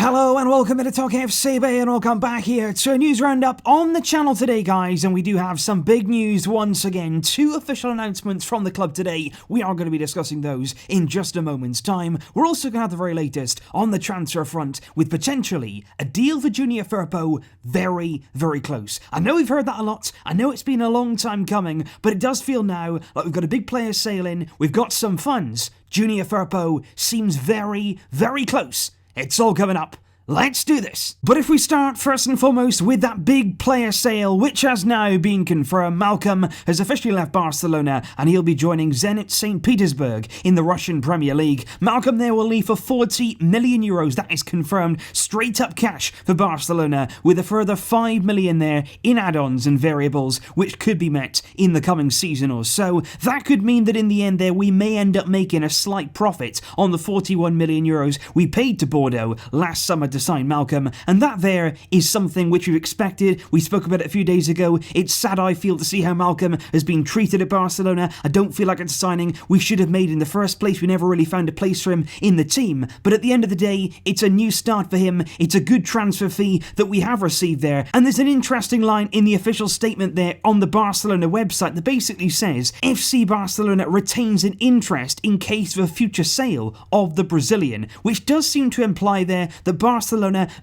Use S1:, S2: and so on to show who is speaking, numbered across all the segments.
S1: Hello and welcome to TalkFCB and welcome back here to a news roundup on the channel today, guys, and we do have some big news once again. 2 official announcements from the club today. We are going to be discussing those in just a moment's time. We're also going to have the very latest on the transfer front with potentially a deal for Junior Firpo very, very close. I know we've heard that a lot. I know it's been a long time coming, but it does feel now like we've got a big player sailing. We've got some funds. Junior Firpo seems very, very close. It's all coming up. Let's do this. But if we start first and foremost with that big player sale, which has now been confirmed, Malcom has officially left Barcelona and he'll be joining Zenit St Petersburg in the Russian Premier League. Malcom there will leave for 40 million euros. That is confirmed. Straight up cash for Barcelona, with a further 5 million there in add-ons and variables, which could be met in the coming season or so. That could mean that in the end there we may end up making a slight profit on the 41 million euros we paid to Bordeaux last summer to sign Malcom, and that there is something which we've expected. We spoke about it a few days ago. It's sad, I feel, to see how Malcom has been treated at Barcelona. I don't feel like it's a signing we should have made in the first place. We never really found a place for him in the team, but at the end of the day, it's a new start for him. It's a good transfer fee that we have received there, and there's an interesting line in the official statement there on the Barcelona website that basically says FC Barcelona retains an interest in case of a future sale of the Brazilian, which does seem to imply there that Barcelona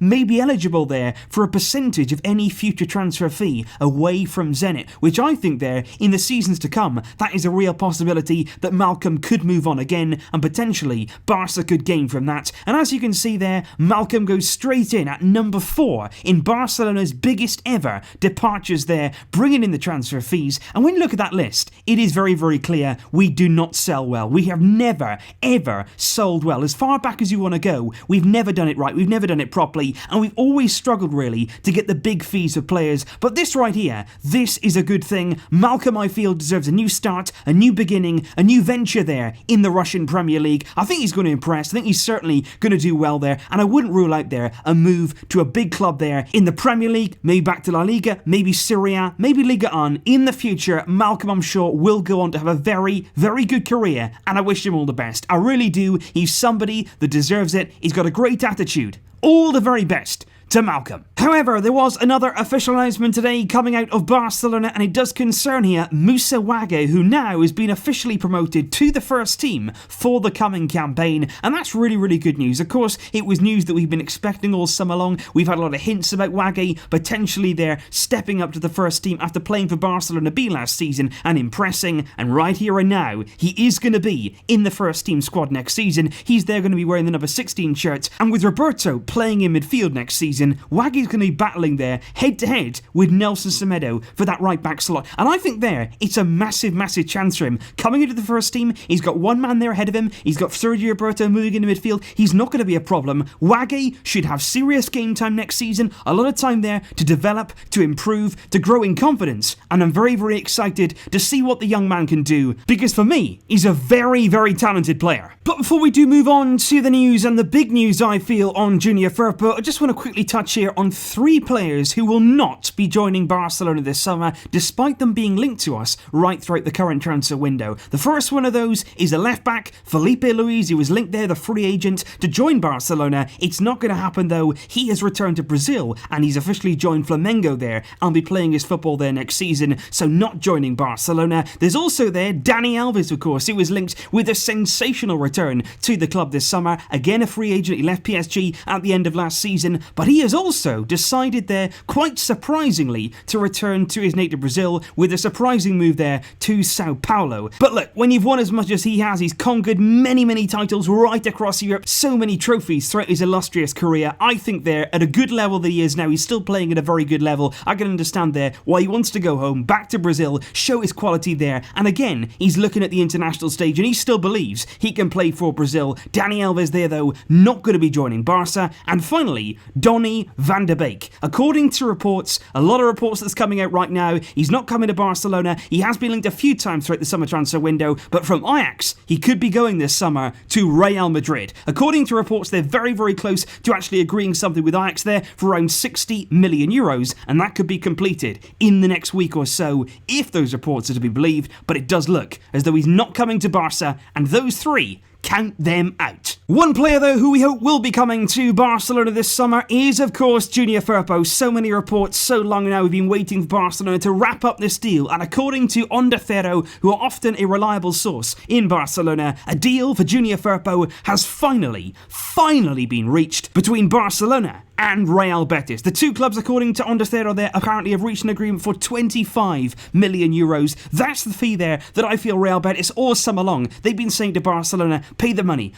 S1: may be eligible there for a percentage of any future transfer fee away from Zenit, which I think there, in the seasons to come, that is a real possibility that Malcom could move on again, and potentially Barca could gain from that. And as you can see there, Malcom goes straight in at number 4 in Barcelona's biggest ever departures there, bringing in the transfer fees. And when you look at that list, it is very, very clear we do not sell well. We have never, ever sold well. As far back as you want to go, we've never done it right. We've never done it properly, and we've always struggled really to get the big fees of players. But this right here, this is a good thing. Malcom, I feel, deserves a new start, a new beginning, a new venture there in the Russian Premier League. I think he's going to impress. I think he's certainly going to do well there, and I wouldn't rule out there a move to a big club there in the Premier League, maybe back to La Liga, maybe Serie A, maybe Liga 1. In the future, Malcom, I'm sure, will go on to have a very, very good career, and I wish him all the best. I really do. He's somebody that deserves it. He's got a great attitude. All the very best to Malcom. However, there was another official announcement today coming out of Barcelona, and it does concern here Moussa Wague, who now has been officially promoted to the first team for the coming campaign, and that's really, really good news. Of course, it was news that we've been expecting all summer long. We've had a lot of hints about Wague potentially there stepping up to the first team after playing for Barcelona B last season and impressing, and right here and now, he is going to be in the first team squad next season. He's there going to be wearing the number 16 shirt, and with Roberto playing in midfield next season, Wague's going to be battling there head-to-head with Nelson Semedo for that right-back slot. And I think there, it's a massive, massive chance for him. Coming into the first team, he's got one man there ahead of him. He's got Sergio Roberto moving into midfield. He's not going to be a problem. Wague should have serious game time next season. A lot of time there to develop, to improve, to grow in confidence. And I'm very, very excited to see what the young man can do, because for me, he's a very, very talented player. But before we do move on to the news, and the big news I feel on Junior Firpo, I just want to quickly touch here on 3 players who will not be joining Barcelona this summer, despite them being linked to us right throughout the current transfer window. The first one of those is a left-back, Felipe Luis, who was linked there, the free agent, to join Barcelona. It's not going to happen though. He has returned to Brazil, and he's officially joined Flamengo there, and be playing his football there next season, so not joining Barcelona. There's also there Dani Alves, of course, who was linked with a sensational return to the club this summer. Again, a free agent. He left PSG at the end of last season, but he has also decided there, quite surprisingly, to return to his native Brazil with a surprising move there to Sao Paulo. But look, when you've won as much as he has, he's conquered many, many titles right across Europe, so many trophies throughout his illustrious career. I think there, at a good level that he is now, he's still playing at a very good level. I can understand there why he wants to go home, back to Brazil, show his quality there, and again, he's looking at the international stage and he still believes he can play for Brazil. Dani Alves there though, not going to be joining Barca. And finally, Donny van der Beek. According to reports, a lot of reports that's coming out right now, he's not coming to Barcelona. He has been linked a few times throughout the summer transfer window, but from Ajax, he could be going this summer to Real Madrid. According to reports, they're very, very close to actually agreeing something with Ajax there for around 60 million euros, and that could be completed in the next week or so, if those reports are to be believed, but it does look as though he's not coming to Barca, and those 3 count them out. One player though who we hope will be coming to Barcelona this summer is of course Junior Firpo. So many reports, so long now we've been waiting for Barcelona to wrap up this deal, and according to Onda Cero, who are often a reliable source in Barcelona, a deal for Junior Firpo has finally been reached between Barcelona and Real Betis. The two clubs, according to Onda Cero, there apparently have reached an agreement for 25 million euros. That's the fee there that I feel Real Betis all summer long, they've been saying to Barcelona, pay the money,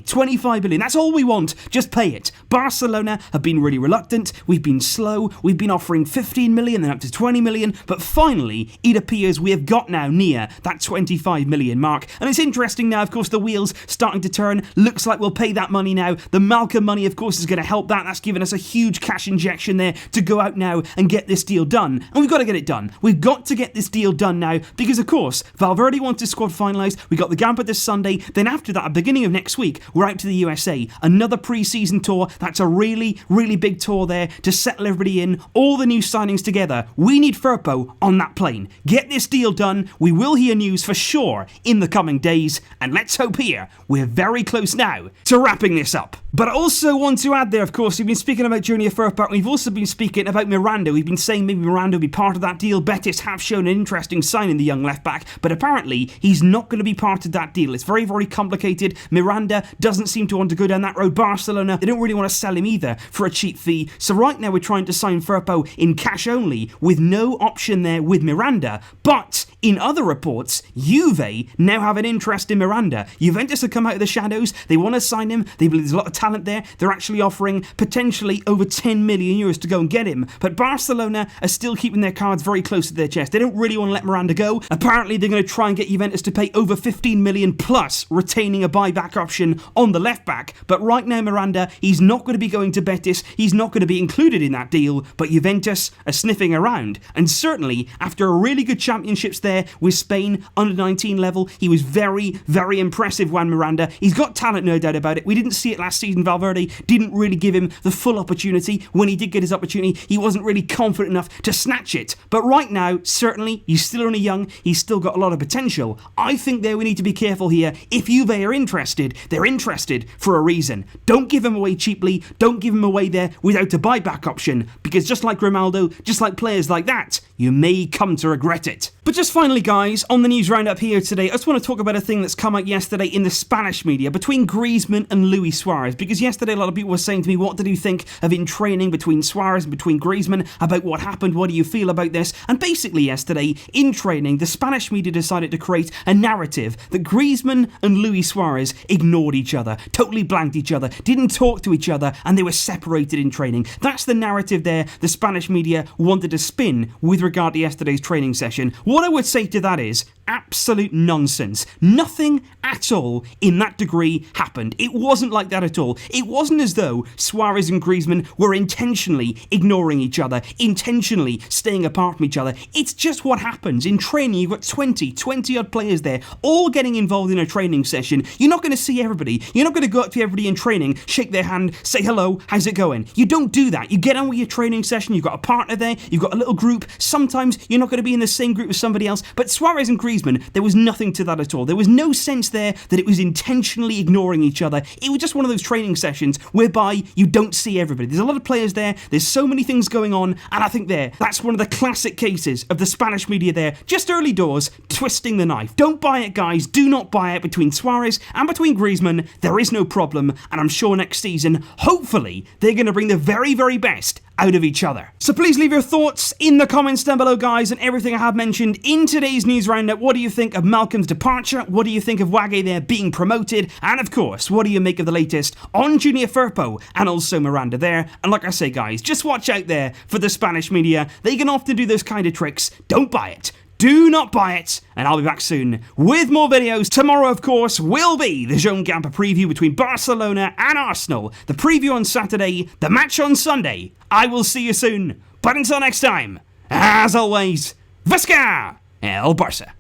S1: 25 million, that's all we want, just pay it. Barcelona have been really reluctant, we've been slow, we've been offering 15 million, then up to 20 million, but finally, it appears we have got now near that 25 million mark. And it's interesting now, of course, the wheels starting to turn, looks like we'll pay that money now. The Malcom money, of course, is going to help that. That's given us a huge cash injection there to go out now and get this deal done. And we've got to get it done. We've got to get this deal done now because, of course, Valverde wants his squad finalised. We got the Gamba this Sunday. Then after that, at the beginning of next week, we're out to the USA. Another pre-season tour. That's a really big tour there to settle everybody in. All the new signings together. We need Firpo on that plane. Get this deal done. We will hear news for sure in the coming days. And let's hope here we're very close now to wrapping this up. But I also want to add there, of course, we've been speaking about Junior Firpo, and we've also been speaking about Miranda. We've been saying maybe Miranda will be part of that deal. Betis have shown an interesting sign in the young left-back, but apparently he's not going to be part of that deal. It's very complicated. Miranda doesn't seem to want to go down that road. Barcelona, they don't really want to sell him either for a cheap fee. So right now we're trying to sign Firpo in cash only with no option there with Miranda. But in other reports, Juve now have an interest in Miranda. Juventus have come out of the shadows. They want to sign him. They believe there's a lot of talent there. They're actually offering potentially over 10 million euros to go and get him. But Barcelona are still keeping their cards very close to their chest. They don't really want to let Miranda go. Apparently they're going to try and get Juventus to pay over 15 million plus retaining a buyback option on the left back. But right now Miranda, he's not going to be going to Betis. He's not going to be included in that deal. But Juventus are sniffing around. And certainly after a really good championships there with Spain under 19 level, he was very impressive, Juan Miranda. He's got talent, no doubt about it. We didn't see it last season. Valverde didn't really give him the full opportunity. When he did get his opportunity, he wasn't really confident enough to snatch it. But right now, certainly, he's still only young. He's still got a lot of potential. I think there we need to be careful here. If Juve are interested, they're interested for a reason. Don't give him away cheaply. Don't give him away there without a buyback option. Because just like Grimaldo, just like players like that, you may come to regret it. But just finally, guys, on the news roundup here today, I just want to talk about a thing that's come out yesterday in the Spanish media between Griezmann and Luis Suarez. Because yesterday a lot of people were saying to me, what did you think of in training between Suarez and between Griezmann, about what happened, what do you feel about this? And basically yesterday, in training, the Spanish media decided to create a narrative that Griezmann and Luis Suarez ignored each other, totally blanked each other, didn't talk to each other, and they were separated in training. That's the narrative there the Spanish media wanted to spin with regard to yesterday's training session. What I would say to that is absolute nonsense. Nothing at all in that degree happened. It wasn't like that at all. It wasn't as though Suarez and Griezmann were intentionally ignoring each other, intentionally staying apart from each other. It's just what happens. In training, you've got 20 odd players there, all getting involved in a training session. You're not going to see everybody. You're not going to go up to everybody in training, shake their hand, say hello, how's it going? You don't do that. You get on with your training session, you've got a partner there, you've got a little group. Sometimes you're not going to be in the same group as somebody else, but Suarez and Griezmann, there was nothing to that at all. There was no sense there that it was intentionally ignoring each other. It was just one of those training sessions whereby you don't see everybody. There's a lot of players there, there's so many things going on, and I think that's one of the classic cases of the Spanish media there, just early doors, twisting the knife. Don't buy it, guys. Do not buy it. Between Suarez and between Griezmann, there is no problem, and I'm sure next season, hopefully, they're going to bring the very best out of each other. So please leave your thoughts in the comments down below, guys, and everything I have mentioned in today's news roundup. What do you think of Malcom's departure? What do you think of Wague there being promoted? And of course, what do you make of the latest on Junior Firpo and also Miranda there? And like I say, guys, just watch out there for the Spanish media. They can often do those kind of tricks. Don't buy it. Do not buy it, and I'll be back soon with more videos. Tomorrow, of course, will be the Joan Gamper preview between Barcelona and Arsenal. The preview on Saturday, the match on Sunday. I will see you soon. But until next time, as always, Visca El Barça.